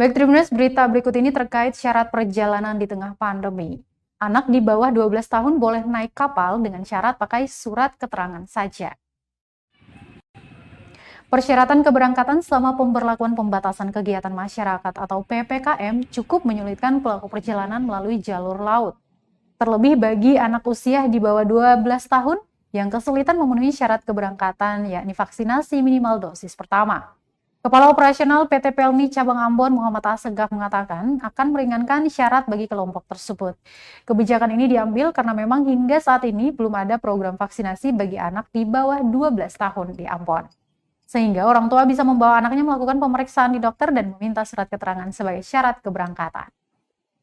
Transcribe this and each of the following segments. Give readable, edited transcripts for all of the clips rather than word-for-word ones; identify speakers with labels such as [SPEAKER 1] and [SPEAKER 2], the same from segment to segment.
[SPEAKER 1] Baik, Tribuners, berita berikut ini terkait syarat perjalanan di tengah pandemi. Anak di bawah 12 tahun boleh naik kapal dengan syarat pakai surat keterangan saja. Persyaratan keberangkatan selama pemberlakuan pembatasan kegiatan masyarakat atau PPKM cukup menyulitkan pelaku perjalanan melalui jalur laut. Terlebih bagi anak usia di bawah 12 tahun yang kesulitan memenuhi syarat keberangkatan, yakni vaksinasi minimal dosis pertama. Kepala Operasional PT Pelni Cabang Ambon Muhammad Assegaf mengatakan akan meringankan syarat bagi kelompok tersebut. Kebijakan ini diambil karena memang hingga saat ini belum ada program vaksinasi bagi anak di bawah 12 tahun di Ambon. Sehingga orang tua bisa membawa anaknya melakukan pemeriksaan di dokter dan meminta surat keterangan sebagai syarat keberangkatan.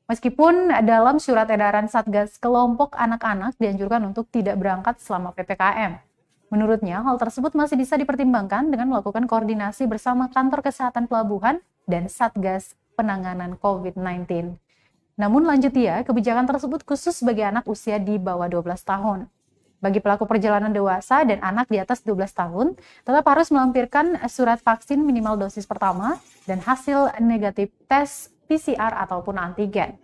[SPEAKER 1] Meskipun dalam surat edaran Satgas kelompok anak-anak dianjurkan untuk tidak berangkat selama PPKM. Menurutnya, hal tersebut masih bisa dipertimbangkan dengan melakukan koordinasi bersama Kantor Kesehatan Pelabuhan dan Satgas Penanganan COVID-19. Namun lanjut dia, kebijakan tersebut khusus bagi anak usia di bawah 12 tahun. Bagi pelaku perjalanan dewasa dan anak di atas 12 tahun, tetap harus melampirkan surat vaksin minimal dosis pertama dan hasil negatif tes PCR ataupun antigen.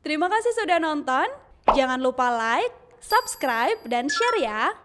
[SPEAKER 2] Terima kasih sudah nonton. Jangan lupa like, subscribe, dan share ya.